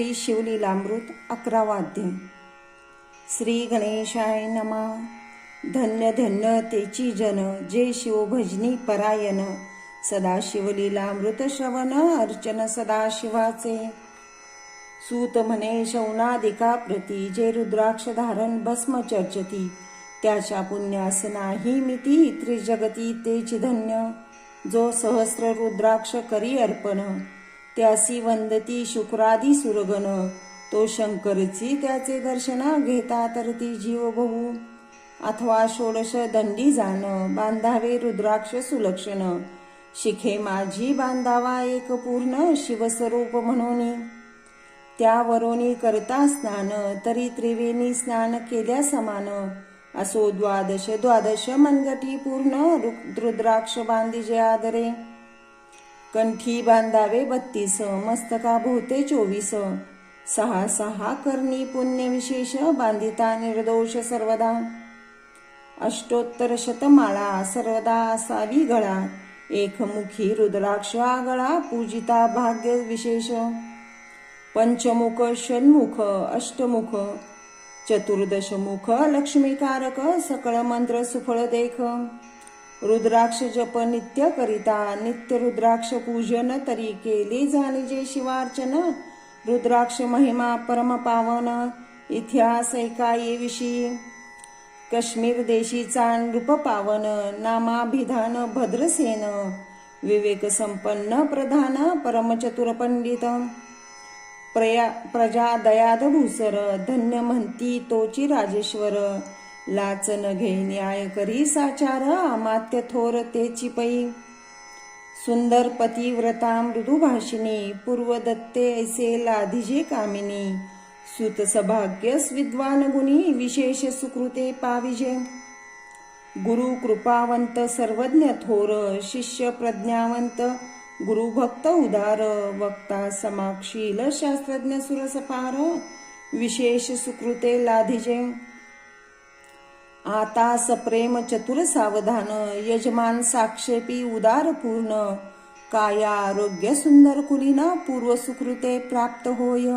श्री शिवलीलामृत 11वा अध्याय। श्री गणेशाय नमः। धन्य धन्य तेची जन, जे शिवभजनी परायण, सदा शिवलीलामृत श्रवण अर्चन सदाशिवाचे। सूत म्हणे शौनादिका प्रती, जे रुद्राक्ष धारण भस्म चर्चती, त्याच्या पुण्यास नाही मिती, त्रिजगती तेची धन्य। जो सहस्र रुद्राक्ष करी अर्पण, त्यासी वंदती शुक्रादी सुरगण, तो शंकरची त्याचे दर्शन, घेता तर ती जीव बहु। अथवा षोडश दंडी जाण, बांधावे रुद्राक्ष सुलक्षण, शिखे माझी बांधावा एक पूर्ण, शिवस्वरूप म्हणून। त्यावरोनी करता स्नान, तरी त्रिवेणी स्नान केल्या समान, असो द्वादश द्वादश मनगटी पूर्ण, रुद्राक्ष बांधिजे आदरे। कंठी बांधावे 32, मस्तका भोवते 24, सहा सहा करणी पुण्य विशेष, बांधिता निर्दोष सर्वदा। अष्टोत्तर शतमाळा सर्वदा असावी गळा, एकमुखी रुद्राक्ष आगळा, पूजिता भाग्य विशेष। पंचमुख षण्मुख अष्टमुख चतुर्दशमुख लक्ष्मीकारक, सकळ मंत्र सुफळ देख। रुद्राक्ष जप नित्य करिता, नित्य रुद्राक्ष पूजन, तरी केले जाणीजे शिवार्चन। रुद्राक्ष महिमा परम पावन, इतिहास ऐकाये विषयी। काश्मीर देशीचा नृप पावन, नामाभिधान भद्रसेन, विवेक संपन्न प्रधान, परमचतुर पंडित। प्रजा दयाद भूसर, धन्य म्हणती तोची राजेश्वर, लाचन घे न्याय करी साचार, अमात्य थोर तेची पै। सुंदर पतिव्रता मृदू भाषिणी, पूर्व दत्ते ऐसे लाधिजे कामिनी, सुत सभाग्य विद्वान गुणी, विशेष सुकृते पाविजे। गुरु कृपावंत सर्वज्ञ थोर, शिष्य प्रज्ञावंत, गुरुभक्त उदार, वक्ता समाक्षील शास्त्रज्ञ सुरसपार, विशेष सुकृते लाधिजे। आता सप्रेम चतुर सावधान, यजमान साक्षेपी उदार पूर्ण, काया आरोग्य सुंदर कुलीन, पूर्व सुकृते प्राप्त होय।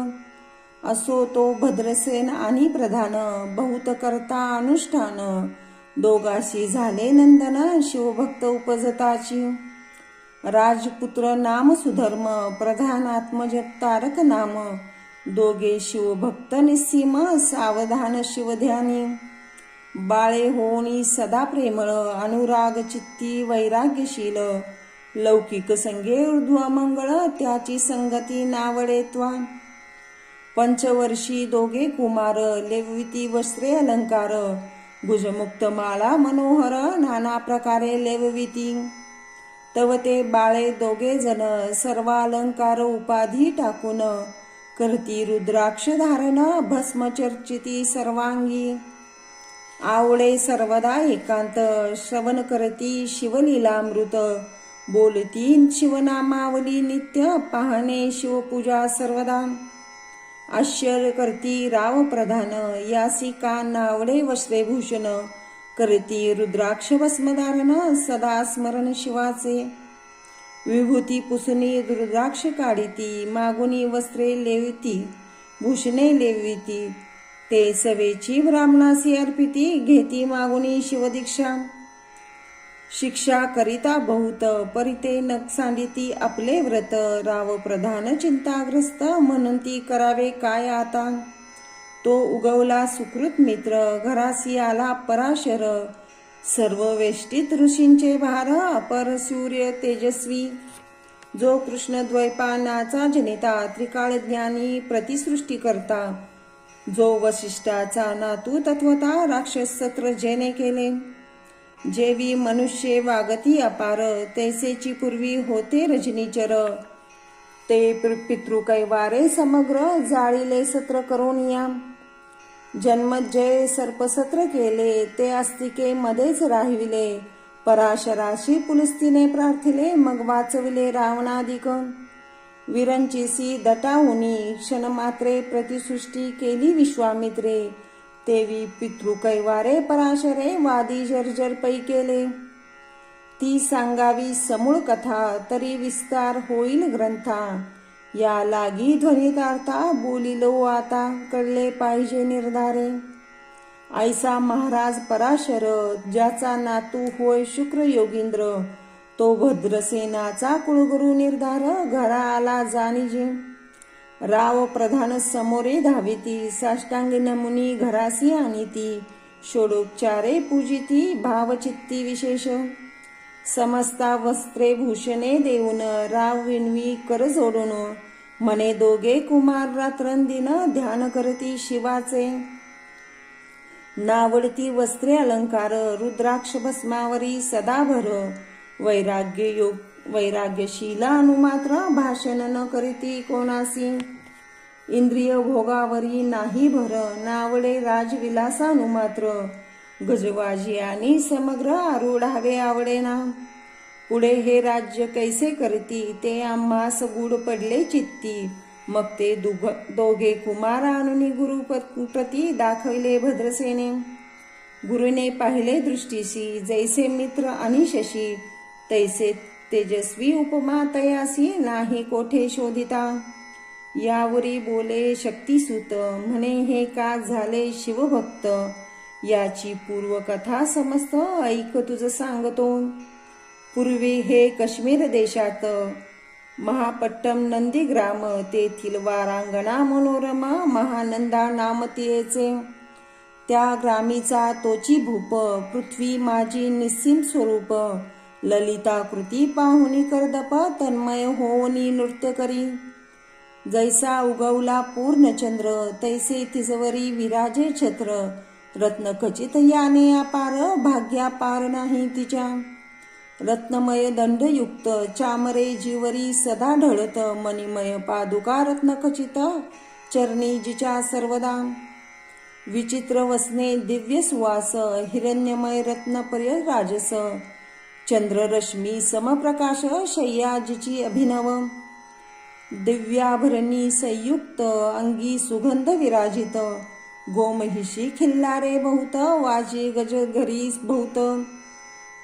असो तो भद्रसेन आणि प्रधान, बहुत करता अनुष्ठान, दोघाशी झाले नंदन, शिवभक्त उपजताची। राजपुत्र नाम सुधर्म, प्रधान आत्मज तारक नाम, दोघे शिवभक्त निस्सीम, सावधान शिवध्यानी। बाळे होणी सदा प्रेमळ, अनुराग चित्ती वैराग्यशील, लौकिक संगे ऊर्ध्व मंगळ, त्याची संगती नावडे त्वा। पंचवर्षी दोघे कुमार, लेविती वस्त्रे अलंकार, भुजमुक्त माळा मनोहर, नाना प्रकारे लेविती। तव ते बाळे दोघे जण, सर्वालंकार उपाधी टाकून, करती रुद्राक्ष धारण, भस्म चर्चिती सर्वांगी। आवळे सर्वदा एकांत, श्रवण करती शिवलीलामृत, बोलती शिवनामावली नित्य, पाहणे शिवपूजा सर्वदा। आश्चर्य करती राव प्रधान, यासी का नावडे वस्त्रेभूषण, करती रुद्राक्ष भस्मधारण, सदा स्मरण शिवाचे। विभूती पुसनी रुद्राक्ष काढिती, मागुनी वस्त्रे लेविती, भूषणे लेविती, ते सवेची ब्राह्मणासी अर्पिती, घेती मागुनी शिवदीक्षा। शिक्षा करिता बहुत, परिते नक सांडिती आपले व्रत, राव प्रधान चिंताग्रस्त, म्हणून ती करावे काय आता। तो उगवला सुकृत मित्र, घरासी आला पराशर, सर्व वेष्टीत ऋषींचे भार, अपर सूर्य तेजस्वी। जो कृष्ण द्वैपायनाचा जनिता, त्रिकाळ ज्ञानी प्रतिसृष्टी करता, जो वसिष्ठाचा नातू तत्वता, राक्षस सत्र जेने केले। जेवी मनुष्ये वागती अपार, तैसेची पूर्वी होते रजनीचर, ते पितृकैवारे समग्र, जाळीले सत्र करोनिया। जन्मजय सर्पसत्र केले, ते अस्तिके मध्येच राहिविले, पराशराशी पुलस्तीने प्रार्थिले, मग वाचविले रावणादिक। विरंचीसी दटाऊनी, क्षणमात्रे प्रतिसृष्टी केली विश्वामित्रे, तेवी पितृकैवारे पराशरे, वादी जर्जर पै केले। ती सांगावी समूळ कथा, तरी विस्तार होईल ग्रंथा, या लागी ध्वनी तारता बोलिलो आता कळले पाहिजे निर्धारे. ऐसा महाराज पराशर ज्याचा नातू होय शुक्र योगींद्र, तो भद्रसेनाचा कुळगुरु निर्धार घरा आला जाणीजे. राव प्रधान समोरे धाविती साष्टांगिन मुनी घरासी आणिती, षोडोपचारे पूजिती भावचित्ती विशेष. समस्ता वस्त्रे भूषणे देऊन राव विणवी कर जोडून, मने दोघे कुमार रात्रंदिन ध्यान करती शिवाचे. नावडती वस्त्रे अलंकार रुद्राक्ष भस्मावरी सदाभर, वैराग्यशीला अनुमात्र भाषण न करीती कोणासी. इंद्रिय भोगावरी नाही भर नावडे राजविलासानुमात्र, गजवाजी आणि समग्र आरूढावे आवडेना. पुढे हे राज्य कैसे करती ते आम्हास गूढ पडले चित्ती. मग ते दोघे कुमार आणून गुरु प्रती दाखविले भद्रसेने. गुरुने पाहिले दृष्टीसी जैसे मित्र आणि शशी, तैसे तेजस्वी उपमा तयासी नाही कोठे शोधिता. यावरी बोले शक्तिसूत म्हणे हे का झाले शिवभक्त, याची पूर्वकथा समस्त ऐक तुझ सांगतो. पूर्वी हे काश्मीर देशात महापट्टम नंदीग्राम, तेथील वारांगणा मनोरमा महानंदा नाम तिचे. त्या ग्रामीचा तोची भूप पृथ्वी माझी निस्सीम स्वरूप, ललिताकृती पाहुनी करदप तन्मय होनी नृत्य करी. जैसा उगवला पूर्णचंद्र तैसे तिजवरी विराजे छत्र, रत्नखचित याने अपार भाग्यापार नाही तिच्या. रत्नमय दंडयुक्त चामरे जीवरी सदा ढळत, मणिमय पादुका रत्नखचित चरणी जिच्या सर्वदा. विचित्र वसने दिव्य सुवास हिरण्यमय रत्नपर्य राजस, चंद्ररश्मी समप्रकाश शय्या जिची अभिनव. दिव्याभरणी संयुक्त अंगी सुगंध विराजित, गोमहिषी खिल्लारे बहुत वाजे गज घरी बहुत.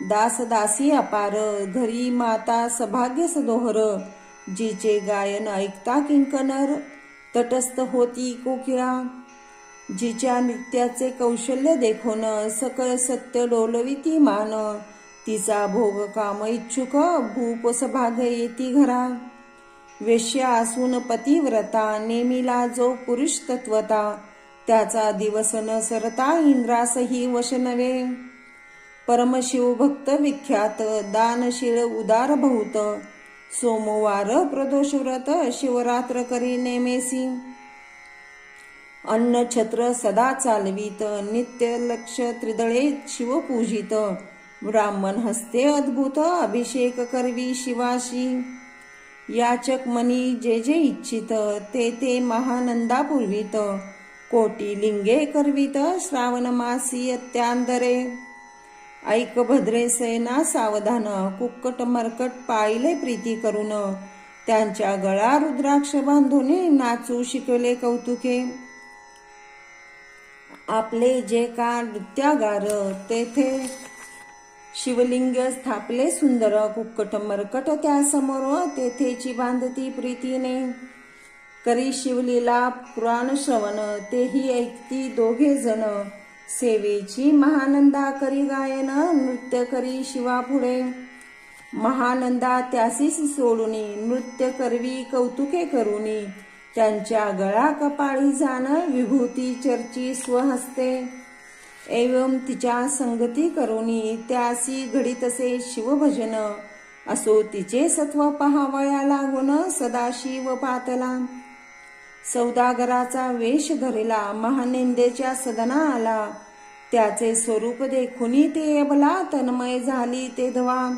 दास दासी अपार घरी माता सभाग्य सदोहर, जिचे गायन ऐकता किंकणर तटस्थ होती कोकिळा. जिच्या नृत्याचे कौशल्य देखून सकळ सत्य डोलविती मान, तिचा भोग काम इच्छुक भूप सभाग येती घरा. वेश्या असून पतिव्रता नेमिला जो पुरुष तत्वता, त्याचा दिवस न सरता इंद्रासही वश नवे. परमशिव भक्त विख्यात दानशील उदार बहुत, सोमवार प्रदोष व्रत शिवरात्र करी नेमेसी. अन्न छत्र सदा चालवीत नित्य लक्ष त्रिदळे शिव पूजित, ब्राह्मण हस्ते अद्भुत अभिषेक करवी शिवाशी. याचक मनी जे जे इच्छित ते ते महानंदा पुरवित, कोटी लिंगे करवित श्रावण मासी अत्यांदरे. ऐक भद्रे सेना सावधान कुक्कट मरकट पाहिले प्रीती करून, त्यांच्या गळा रुद्राक्ष बांधून नाचू शिकवले कौतुके. आपले जे का नृत्यागार तेथे शिवलिंग स्थापले सुंदर, कुक्कट मरकट त्या समोर तेथेची बांधती प्रीतीने. करी शिवलीला पुराण श्रवण तेही ऐकती दोघे जण, सेवेची महानंदा करी गायन नृत्य करी शिवा पुढे. महानंदा त्यासी सोडूनी नृत्य करवी कौतुके करूनी, त्यांच्या गळा कपाळी जाण विभूती चर्ची स्वहस्ते. एवं तिच्या संगती करूनी त्यासी घडीतसे शिवभजन, असो तिचे सत्व पहावया लागून सदाशिव पातला. सौदागराचा वेश धरला महानिंदेच्या सदना आला, त्याचे स्वरूप देखुनी ते अबला तन्मय झाली ते धवा.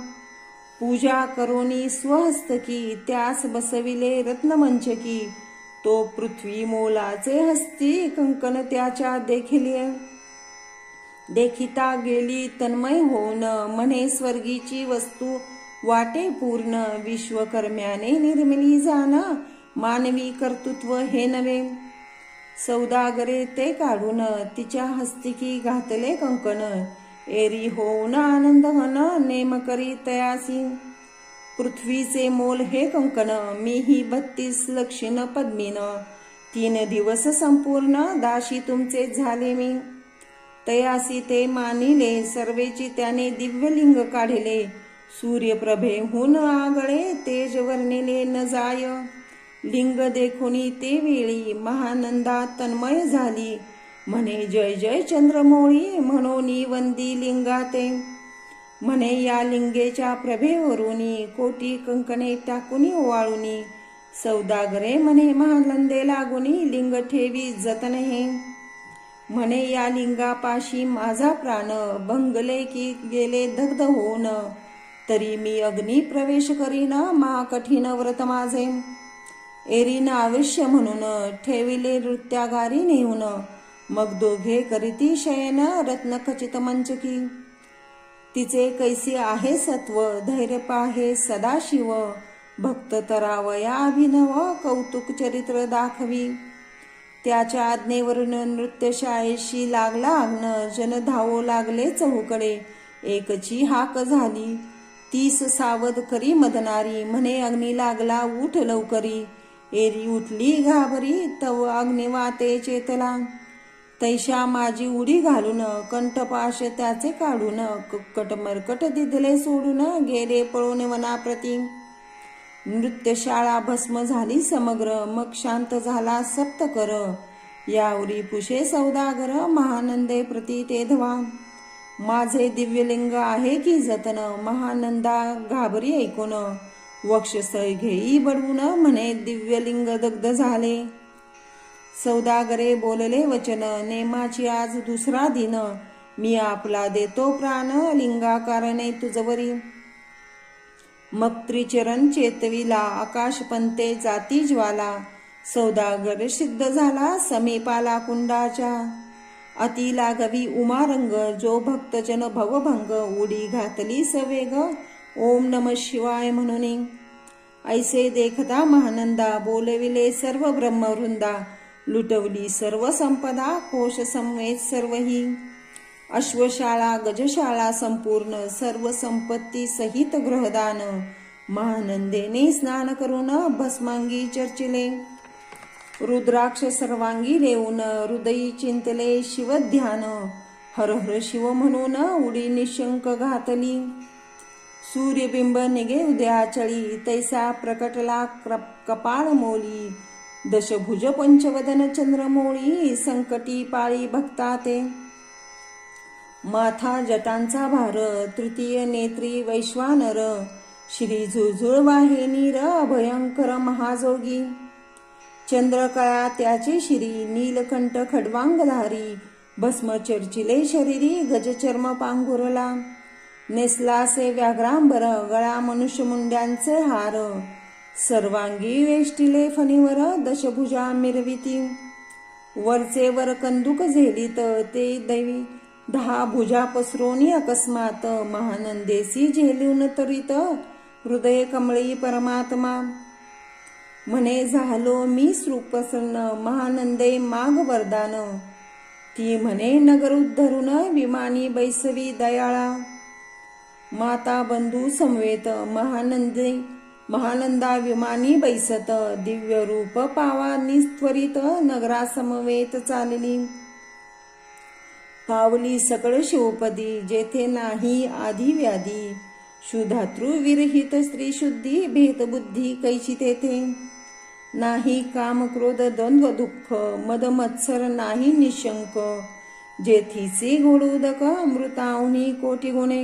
पूजा करोनी स्वहस्तकी त्यास बसविले रत्नमंचकी, तो पृथ्वी मोलाचे हस्ती कंकण त्याच्या देखिले. देखिता गेली तन्मय होऊन म्हणे स्वर्गीची वस्तू वाटे पूर्ण, विश्वकर्म्याने निर्मिली जाण मानवी कर्तृत्व हे नवे. सौदागरे ते काढून तिच्या हस्तिकी घातले कंकण, एरी होऊन आनंद घन नेम करी तयासी. पृथ्वीचे मोल हे कंकण, मीही 32 लक्षण पद्मीन. 3 दिवस संपूर्ण दाशी तुमचे झाले मी. तयासी ते मानिले सर्वेची त्याने दिव्यलिंग काढिले. सूर्यप्रभेहून आगळे तेज वर्णिले न जाय. लिंग देखुनी ते वेळी महानंदा तन्मय झाली. म्हणे जय जय चंद्रमौळी म्हणोनी वंदी लिंगाते. म्हणे या लिंगेच्या प्रभेवरुनी कोटी कंकणे टाकुनी ओवाळुनी. सौदागरे म्हणे महानंदे लागुनी लिंग ठेवी जतन हे. म्हणे या लिंगापाशी माझा प्राण भंगले की गेले दग्ध होऊन. तरी मी अग्नी प्रवेश करीन महाकठीण व्रत माझे. एरीन अवश्य म्हणून ठेविले नृत्यागारी नेऊन. मग दोघे करीती शयन रत्नखचित मंचकी. तिचे कैसी आहे सत्व धैर्य पाहे सदाशिव. भक्त तरावया अभिनव कौतुक चरित्र दाखवी. त्याच्या आज्ञेवरून नृत्यशाळेशी लागला अग्न. जन धावो लागले चहूकडे एकची हाक झाली. 30 सावध करी मदनारी म्हणे अग्नी लागला उठ लवकरी. एरी उठली घाबरी तव अग्निवाते चेतला. तैशा माझी उडी घालून कंठपाश त्याचे काढून. कुक्कट मरकट दिदले सोडून गेले पळून वनाप्रती. नृत्यशाळा भस्म झाली समग्र मग शांत झाला सप्तकर. यावरी पुषे सौदागर महानंदे प्रती ते धवा. माझे दिव्यलिंग आहे की जतन महानंदा घाबरी ऐकून. वक्षस्थळ घेई बडवून म्हणे दिव्यलिंग दग्ध झाले. सौदागरे बोलले वचन नेमाची आज दुसरा दिन. मी आपला देतो प्राण लिंगाकारणे तुझवरी. मग त्रिचरण चेतविला आकाशपंते जाती ज्वाला. सौदागर सिद्ध झाला समीपाला कुंडाच्या. अति लागवी उमारंग जो भक्तजन भवभंग. उडी घातली सवेग ओम नम शिवाय म्हणून. ऐसे देखता महानंदा बोलविले सर्व ब्रह्मवृंदा. लुटवली सर्व संपदा कोश समवेत सर्वही. अश्वशाळा गजशाळा संपूर्ण सर्व संपत्ती सहित ग्रहदान. महानंदेने स्नान करून भस्मांगी चर्चिले. रुद्राक्ष सर्वांगी लेऊन हृदयी चिंतले शिवध्यान. हर हर शिव म्हणून उडी निशंक घातली. सूर्यबिंब निघे उद्याचळी तैसा प्रकटला कपाळ मोली. दशभुज पंचवदन चंद्रमौळी संकटी पाळी भक्ता ते. माथा जटांचा भार तृतीय नेत्री वैश्वानर. श्री झुळझुळ वाहे नीर भयंकर महाजोगी. चंद्रकळा त्याचे शिरी नीलकंठ खडवांगधारी. भस्म चर्चिले शरीरी गजचर्म पांघुरला. नेसलासे व्याघ्रांबर गळा मनुष्यमुंड्यांचे हार. सर्वांगी वेष्टिले फणीवर दशभुजा मिरविती. वरचे वर कंदुक झेलीत ते दैवी 10 भुजा पसरोनी अकस्मात. महानंदेसी झेलून तरीत हृदय कमळी परमात्मा. म्हणे झालो मी सुप्रसन्न महानंदे माग वरदान. ती म्हणे नगर उद्धरून विमानी बैसवी दयाळा. माता बंधू समवेत महानंदा विमानी बैसत. दिव्य रूप पावा निस्त्वरित नगरा समवेत चालली. पावली सकळ शिवपदी जेथे नाही आधी व्याधी. शुधातृ विरहित स्त्री शुद्धी भेदबुद्धी कैची तेथे. नाही काम क्रोध द्वंद्व दुःख मद मत्सर नाही निशंक. जेथीचे घोडुदक अमृताहुनी कोटी गुणे.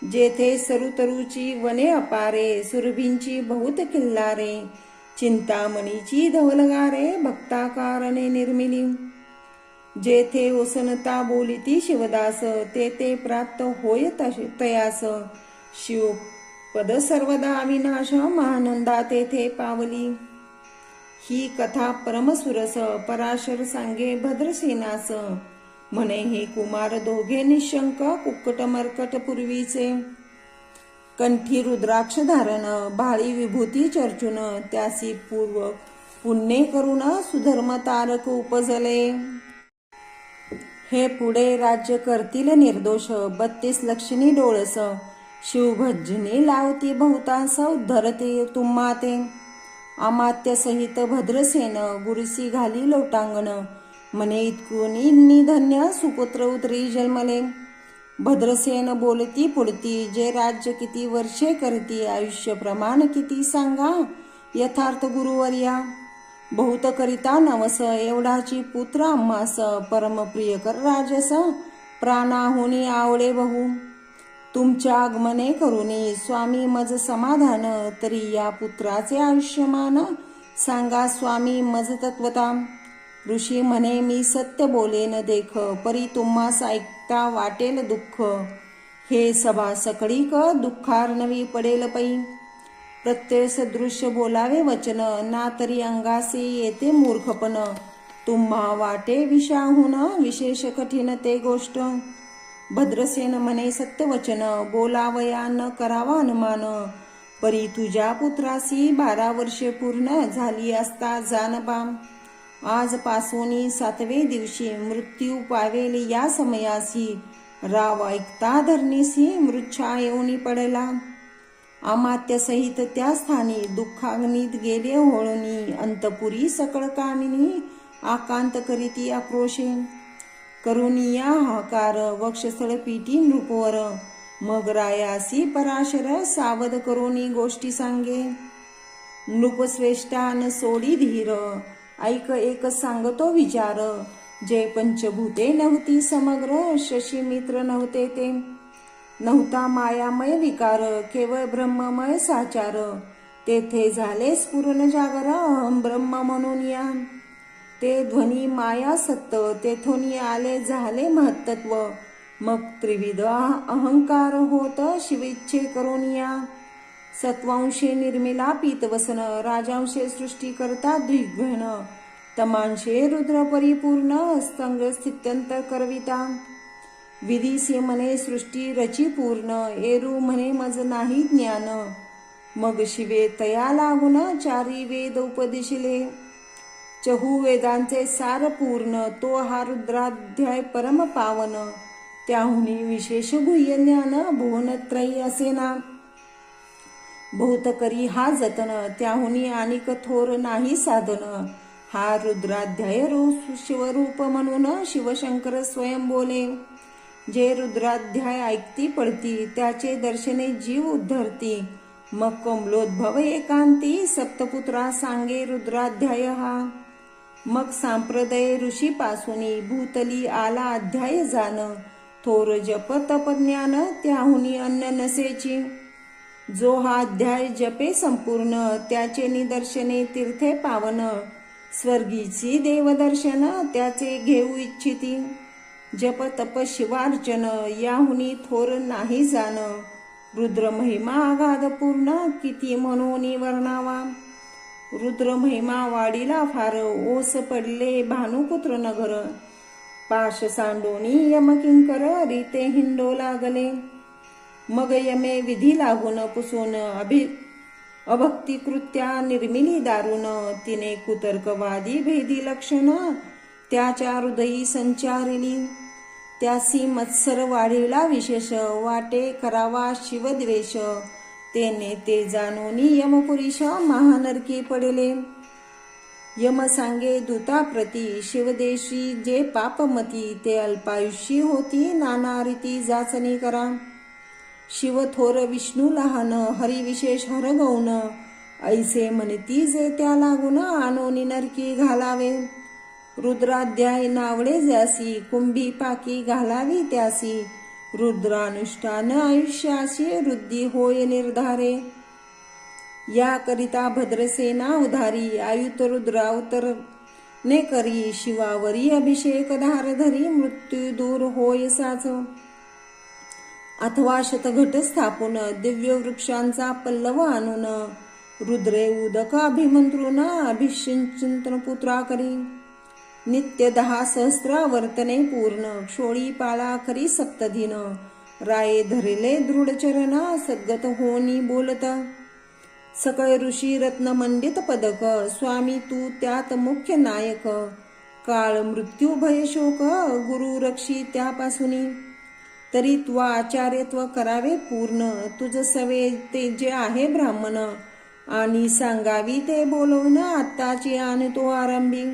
जेथे सरुतरुची वने अपारे सुरभींची बहुत किल्लारे. चिंतामणीची धवलगारे भक्ताकारणे निर्मिली. जेथे ओसनता बोलिती शिवदास तेथे प्राप्त होय तयास. शिवपद सर्वदा अविनाश महानंदा तेथे पावली. ही कथा परमसुरस पराशर सांगे भद्रसेनास. म्हणे हे कुमार दोघे निशंक कुक्कट मरकट पूर्वीचे. कंठी रुद्राक्ष धारण भाळी विभूती चर्चून. त्यासी पूर्व पुण्य करून सुधर्म तारक उपजले. हे पुढे राज्य करतील निर्दोष 32 लक्षणी डोळस. शिवभजनी लावती बहुतांस उद्धरते तुम्हा ते. अमात्य सहित भद्रसेन गुरुसी घाली लोटांगण. मने इतकुनी धन्य सुपुत्र उतरी जन्मले. भद्रसेन बोलती पुढती जे राज्य किती वर्षे करती. आयुष्य प्रमाण किती सांगा यथार्थ गुरुवर्या. बहुत करिता नवस एवढाची पुत्र आम्हास. परमप्रिय कर राजस प्राणाहुनी आवडे बहु. तुमच्या आगमने करुनी स्वामी मज समाधान. तरी या पुत्राचे आयुष्यमान सांगा स्वामी मज तत्वता. ऋषी म्हणे मी सत्य बोलेन देख. परी तुम्हास ऐकता वाटेल दुःख. हे सभा सकळीक दुःखार्णवी पडेल पै. प्रत्यय सदृश्य बोलावे वचन. ना तरी अंगासे येते मूर्खपण. तुम्हा वाटे विषाहून विशेष कठीण ते गोष्ट. भद्रसेन म्हणे सत्यवचन बोलावया न करावा अनुमान. परी तुझ्या पुत्रासी 12 वर्षे पूर्ण झाली असता जानबा. आजपासून 7वे दिवशी मृत्यू पावेल या समयासी. राव ऐकता धरणीसी मृच्छा येऊनी पडला. अमात्य सहित त्या स्थानी दुःखाग्नीत गेले होळणी. अंतपुरी सकळ कामिनी आकांत करीती आक्रोशे. करुनिया हाकार वक्षस्थळ पीटी नृपवर. मग रायासी पराशर सावध करोनी गोष्टी सांगे. नृपश्रेष्ठान सोडी धीर ऐक एक सांगतो विचार. जे पंचभूते नव्हती समग्र शशी मित्र नव्हते ते. नव्हता मायामय विकार केवळ ब्रह्ममय साचार. तेथे झाले स्फुरण जागर अहम ब्रह्म म्हणून या. ते ध्वनी माया सत्त तेथून आले झाले महत्त्व. मग त्रिविध अहंकार होत शिवेच्छे करून या. सत्वांशे निर्मिला पीतवसन राजांशे सृष्टी करता द्विघ्न. तमांशे रुद्र परिपूर्ण संग स्थित्यंतर करविता. विधीसे म्हणे सृष्टी रची पूर्ण. एरू म्हणे मज नाही ज्ञान. मग शिवे तया लागून 4 वेद उपदिशिले. चहू वेदांचे सार पूर्ण. तो हा रुद्राध्याय परम पावन. त्याहुनी विशेष गुह्य ज्ञान भुवनत्रयी असेना. बहुत करी हा जतन त्याहुनी आणिक थोर नाही साधन. हा रुद्राध्याय शिवरूप म्हणून शिवशंकर स्वयं बोले. जे रुद्राध्याय ऐकती पडती त्याचे दर्शने जीव उद्धरती. मग कमलोद्भव एकांती सप्तपुत्रा सांगे रुद्राध्याय हा. मग सांप्रदय ऋषीपासूनी भूतली आला अध्याय जाण. थोर जप तपज्ञान त्याहुनी अन्न नसेची. जो हा अध्याय जपे संपूर्ण त्याचे निदर्शने तीर्थे पावन. स्वर्गीची देवदर्शन त्याचे घेऊ इच्छिती. जप तप शिवार्चन याहुनी थोर नाही जाण. रुद्र महिमा आगाध पूर्ण किती म्हणून वर्णावा. रुद्र महिमा वाढीला फार ओस पडले भानुपुत्र नगर. पाश सांडोनी यमकिंकर रीते हिंडो लागले. मग यमे विधी लागून पुसून अभक्ती कृत्या निर्मिली दारुण. तिने कुतर्कवादी भेदी लक्षण त्याच्या हृदयी संचारिली. त्यासी मत्सर वाढीला विशेष वाटे करावा शिवद्वेष. तेने ते जाणूनी यमपुरीश महानरकी पडले. यम सांगे दूताप्रती शिवदेशी जे पापमती. ते अल्पायुषी होती नाना रीती जाचणी करा. शिव थोर विष्णू लहान हरी विशेष हरगौन. ऐसे म्हणती जे त्या लागून आणोनी नरकी घालावे. रुद्राध्याय नावडे ज्यासी कुंभी पाकी घालावी त्यासी. रुद्रानुष्ठान आयुष्याशी वृद्धी होय निर्धारे. या करिता भद्रसेना उधारी आयुत रुद्रावतर ने करी. शिवावरी अभिषेक धार धरी मृत्यू दूर होय साच. अथवा शतघट स्थापून दिव्य वृक्षांचा पल्लव आणून. रुद्रे उदक अभिमंत्रून अभिषिंचन पुत्रा करी. नित्य 10 सहस्रावर्तने पूर्ण. क्षोळी पाळा करी सप्तदिन. राये धरिले दृढ चरण सद्गत होनी बोलत. सकळ ऋषी रत्न मंडित पदक. स्वामी तू त्यात मुख्य नायक. काळ मृत्यू भय शोक गुरु रक्षी त्यापासूनी. तरी त्वा आचार्यत्व करावे पूर्ण. तुझ सवे ते जे आहे ब्राह्मण, आणि सांगावी ते बोलवून आत्ताची आणि तो आरंभी.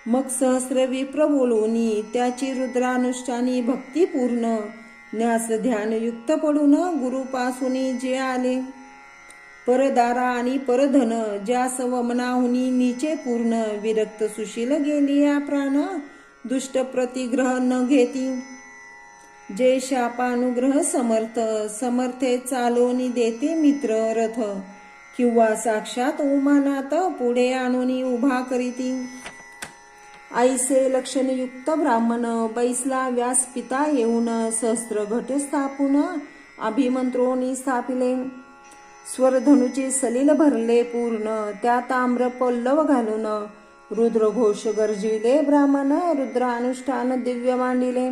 मग सहस्र विप्र बोलवूनी त्याची रुद्रानुष्ठानी भक्ती पूर्ण. न्यास ध्यान युक्त पडून गुरुपासूनी जे आले. परदारा आणि परधन ज्यास वमनाहुनी नीचे पूर्ण. विरक्त सुशील गेली या प्राण, दुष्ट प्रतिग्रह न घेती. जे शापानुग्रह समर्थ, समर्थे चालोनी देते मित्र रथ. किंवा साक्षात उमानात पुढे आणूनी उभा करीती. ऐसे लक्षणयुक्त ब्राह्मण बैसला व्यासपिता येऊन. सहस्र घट स्थापून अभिमंत्रोनी स्थापिले. स्वरधनुचे सलील भरले पूर्ण, त्या ताम्र पल्लव घालून. रुद्रघोष गर्जिले ब्राह्मण, रुद्रानुष्ठान दिव्य मांडिले.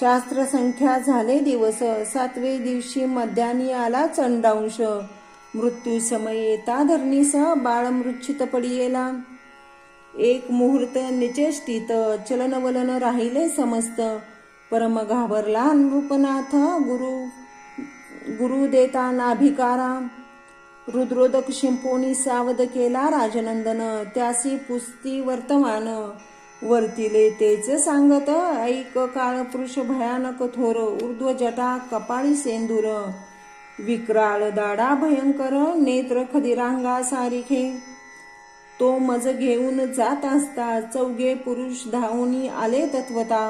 शास्त्र संख्या झाले दिवस, 7वे दिवशी मध्यानी आला चंडांश. मृत्यू समय येता धरणीस, बाळ मृच्छित पडियेला. एक मुहूर्त निचेष्टित, चलनवलन राहिले समस्त. परम घाबरला नृपनाथ, गुरु देता नाभिकारा. रुद्रोदक शिंपोनी सावध केला राजनंदन. त्यासी पुस्ती वर्तमान, वर्तिले तेच सांगत. ऐक काळ पुरुष भयानक थोर, ऊर्ध्व जटा कपाळी सेंदूर. विक्राळ दाडा भयंकर, नेत्र खदिरांगा सारिखे. तो मज घेऊन जात असता, 4 पुरुष धावून आले तत्वता.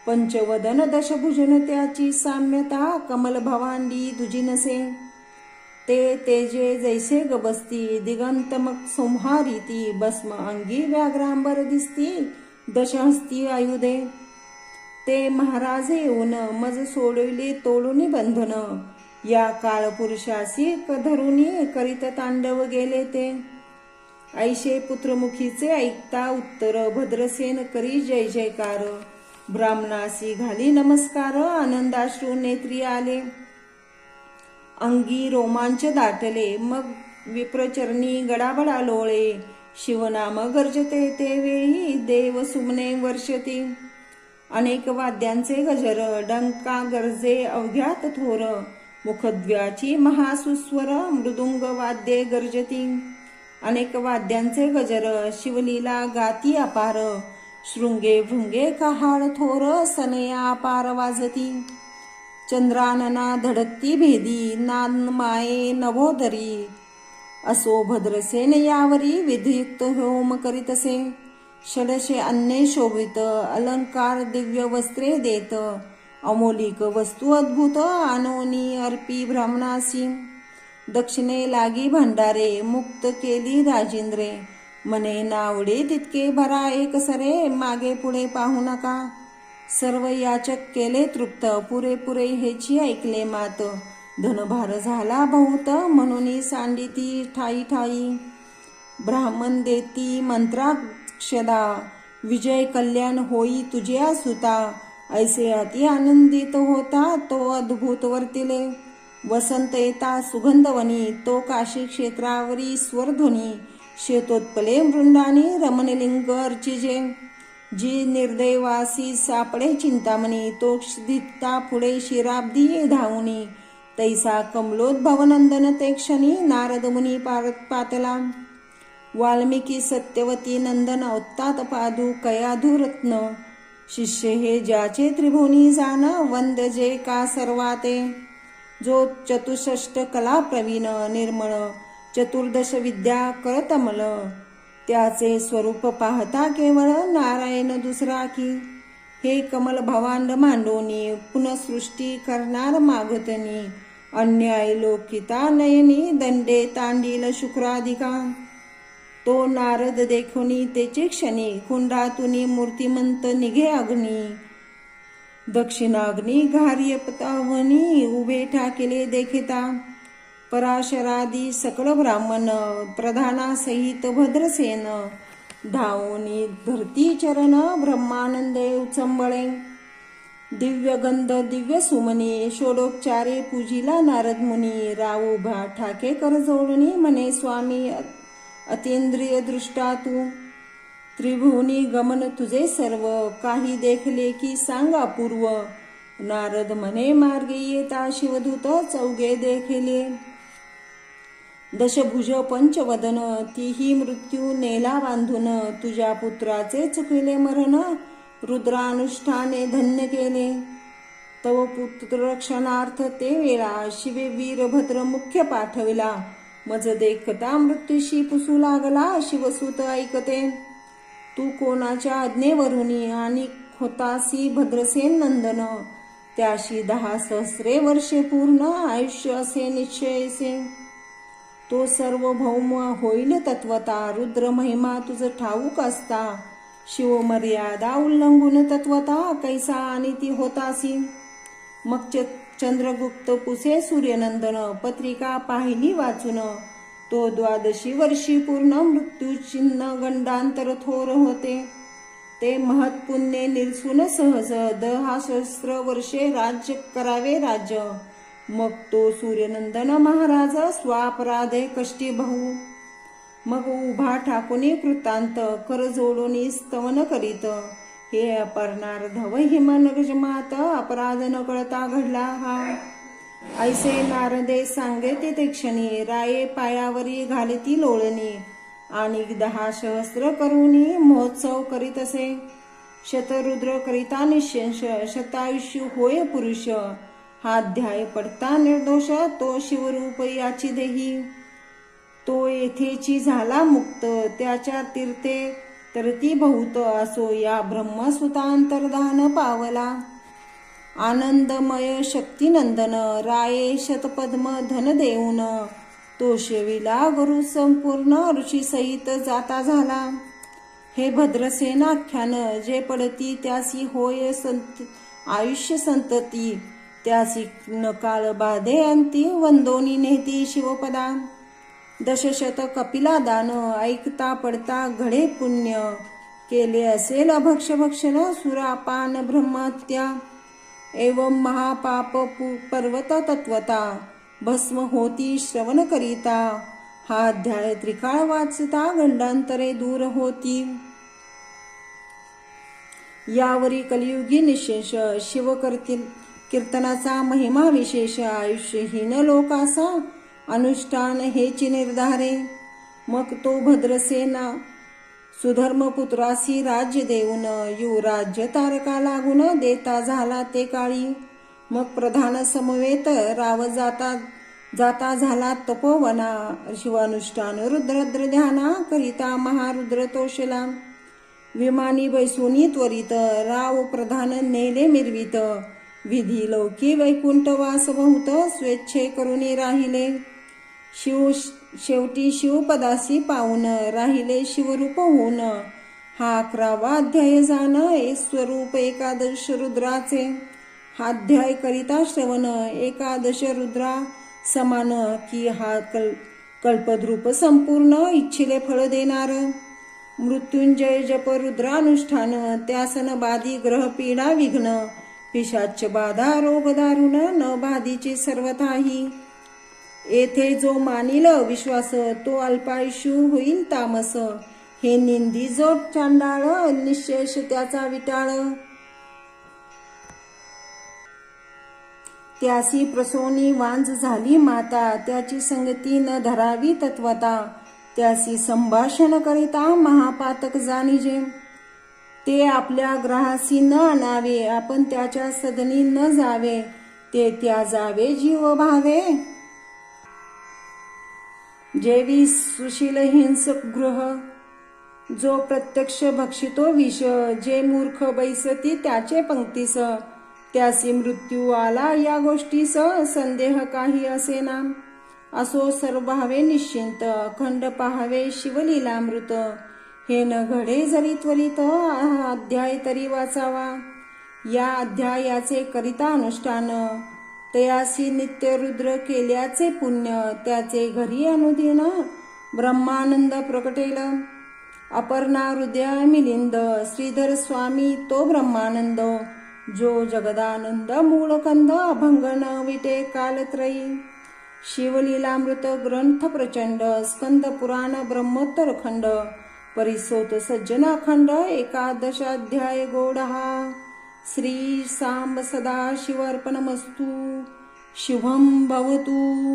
पंचवदन दशभुजन त्याची साम्यता, कमल भवांडी तुझी नसे. ते तेजे जैसे गबसती, दिगंतमक संहारिती. भस्म अंगी व्याघ्रांबर दिसती, दशहस्ती आयुधे. ते महाराज येऊन मज सोडविले तोडूनी बंधन. या काळ पुरुषासी धरुनी करीत तांडव गेले ते. ऐशे पुत्रमुखीचे ऐकता उत्तर, भद्रसेन करी जय जयकार. ब्राह्मणासी घाली नमस्कार, आनंदाश्रू नेत्री आले. अंगी रोमांच दाटले, मग विप्रचरणी गडाबडा लोळे. शिवनाम गर्जते ते वेळी, देव सुमने वर्षती. अनेक वाद्यांचे गजर, डंका गर्जे अवघ्यात थोर. मुखद्व्याची महासुस्वर, मृदुंग वाद्ये गर्जती. अनेक वाद्यांचे गजर, शिवलीला गाती अपार. शृंगे भृंगे कहाळ थोर, सनया अपार वाजती. चंद्रानना धडकती भेदी, नादमाये नभोदरी. असो भद्रसेन यावरी, विधियुक्त होम करीतसे. षडशे अन्ने शोभित, अलंकार दिव्य वस्त्रे देत. अमोलिक वस्तू अद्भुत, आणोनी अर्पी ब्राह्मणासी. दक्षिणे लागी भंडारे, मुक्त केली राजेंद्रे. मने नावडे तितके भरा एक सरे, मागे पुढे पाहू नका. सर्व याचक केले तृप्त, पुरेपुरे हेची ऐकले मात. धनभार झाला बहुत, म्हणून सांडिती ठाई ठाई. ब्राह्मण देती मंत्राक्षदा, विजय कल्याण होई तुझ्या सुता. ऐसे अति आनंदित होता, तो अद्भुत वर्तिले. वसंत येता सुगंधवनी, तो काशी क्षेत्रावरी स्वरध्वनी. शेतोत्पले मृंदानी, रमणलिंग अर्चिजे. जी निर्दैवासी सापडे चिंतामणी, तो दिता पुढे शिराब्दी धावुनी. तैसा कमलोद्भवनंदन ते क्षणी, नारद मुनी पातला. वाल्मिकी सत्यवती नंदन, औत्तात पादू कयाधू रत्न. शिष्य हे ज्याचे त्रिभुवनी जाण, वंद्य जे का सर्वाते. जो चतुष्षष्ट कला प्रवीण, निर्मळ 14 विद्या करतमल. त्याचे स्वरूप पाहता केवळ, नारायण दुसरा की. हे कमल भवांड मांडोनी, पुनःसृष्टी करणार मागतनी. अन्याय लोकिता नयनी, दंडे तांडील शुक्राधिका. तो नारद देखोनी तेचे क्षणी, कुंडातुनी मूर्तिमंत निघे अग्नी. दक्षिणाग्नी घार्यपतावनी, उभे ठाकेले देखिता. पराशरादी सकळ ब्राह्मण, प्रधानासहित भद्रसेन. धावोनी धरती चरण, ब्रह्मानंदे उचंबळे. दिव्य गंध दिव्य सुमनी, षोडोपचारे पूजिला नारद मुनी. राव उभा ठाके कर जोडणी, म्हणे स्वामी अतींद्रिय दृष्टा तू. त्रिभुवनी गमन तुझे सर्व, काही देखले की सांग अपूर्व. नारद म्हणे मार्गे येता शिवदूत चौघे देखिले. दशभुज पंचवदन तीही मृत्यू नेला बांधून. तुझ्या पुत्राचे चुकिले मरण रुद्रानुष्ठाने धन्य केले. तव पुत्र रक्षणार्थ ते वेळा शिवे वीरभद्र मुख्य पाठविला. मज देखता मृत्यूशी पुसू लागला शिवसूत ऐकते. तू कोणाच्या आज्ञेवरुनी आणि होतासी भद्रसेन नंदन. त्याशी 10 सहस्रे वर्षे पूर्ण आयुष्य असे निश्चयसे. तो सार्वभौम होईल तत्वता रुद्र महिमा तुझ ठाऊक असता. शिव मर्यादा उल्लंघून तत्वता कैसा आणि ती होतासी. मग चंद्रगुप्त पुसे सूर्यनंदन पत्रिका पाहिली वाचून. तो 12 वर्षी पूर्ण मृत्यू चिन्ह गंडांतर थोर होते. ते महत्पुण्ये निरसून सहज 10 सहस्र वर्षे राज्य करावे राज्य. मग तो सूर्यनंदन महाराज स्वापराधे कष्टी भाऊ. मग उभा ठाकुनी कृतांत कर जोडून स्तवन करीत. हे अपर्णार धव हिमनगजमात अपराध न कळता घडला हा. ऐसे नारदे सांगे ते क्षणी राये पायावरी घालिती लोळणी. आणि 10 सहस्र करुनी महोत्सव करीत असे. शतरुद्र करिता निशंश शतायुष्य होय पुरुष. हा अध्याय पडता निर्दोष तो शिवरूप याची देही. तो येथेची झाला मुक्त त्याच्या तीर्थे तरती बहुत. असो या ब्रह्मसुतांतर्धान पावला. आनंदमय शक्तिनंदन राये शतपद्म धन देऊन. तो शेविला गुरु संपूर्ण ऋषी सहित जाता झाला. हे भद्रसेनाख्यान जे पडती त्यासी होय आयुष्य संतती. त्यासी नकाळ बाधे अंती वंदोनी नेती शिवपदा. 10 कपिला दान ऐकता पडता घडे पुण्य. केले असेल अभक्षभक्षण सुरापान ब्रह्महत्या. एवं महापाप पर्वत तत्वता भस्म होती श्रवण करिता. हा अध्याय त्रिकाळ वाचता गंडांतरे दूर होती. यावरी कलियुगी निशेष शिव कीर्तनाचा महिमा विशेष. आयुष्यहीन लोकासा अनुष्ठान हेची निर्धारे. मग तो भद्रसेना सुधर्मपुत्रासी राज्य देऊन. युवराज्य तारका लागून देता झाला ते काळी. मग प्रधान समवेत राव जाता झाला तपोवना. शिवानुष्ठान रुद्रद्र ध्याना करिता महारुद्र तोषला. विमानी बैसुनी त्वरित राव प्रधान नेले मिरवित. विधी लौकी वैकुंठ वास बहुत स्वेच्छे करुनी राहिले. शेवटी शिवपदासी पाऊन राहिले शिवरूप होऊन. हा 11वा अध्याय जाण स्वरूप एकादश रुद्राचे. हा अध्याय करिता श्रवण एकादश रुद्रा समान की हा कल्पद्रूप संपूर्ण इच्छिले फळ देणार. मृत्युंजय जप रुद्रानुष्ठान त्यासन बाधी ग्रह पीडा विघ्न. पिशाच बाधा रोग दारुण न बाधीचे सर्वताही. येथे जो मानिल विश्वास तो अल्पायुष्यू होईल तामस. हे निंदी जो चांडाळ निशेष त्याचा विटाळ. त्यासी प्रसोनी वांज झाली माता. त्याची संगती न धरावी तत्वता. त्यासी संभाषण करिता महापातक जाणीजे. ते आपल्या ग्रहासी न आणावे आपण त्याच्या सदनी न जावे. ते त्याजावे जीव भावे. जेवी सुशील हिंसक गृह जो प्रत्यक्ष भक्षितो विष. जे मूर्ख बैसती त्याचे पंक्तीस. त्यासी मृत्यू आला या गोष्टीस संदेह काही असेना. असो सर्वभावे निश्चिंत अखंड पाहावे शिवलीलामृत. हे न घडे जरी त्वरित हा अध्याय तरी वाचावा. या अध्यायाचे करिता अनुष्ठान तयासी नित्य रुद्र केल्याचे पुण्य. त्याचे घरी अनुदिन ब्रह्मानंद प्रकटेल. अपर्णा हृदय मिलिंद श्रीधर स्वामी तो ब्रह्मानंद. जो जगदानंद मूळकंद अभंग न विटे कालत्रयी. शिवलीलामृत ग्रंथ प्रचंड स्कंद पुराण ब्रह्मोत्तर खंड. परिसोत सज्जन अखंड 11 अध्याय गोड हा. श्री सांब सदाशिवर्पणमस्तु. शुभं भवतु.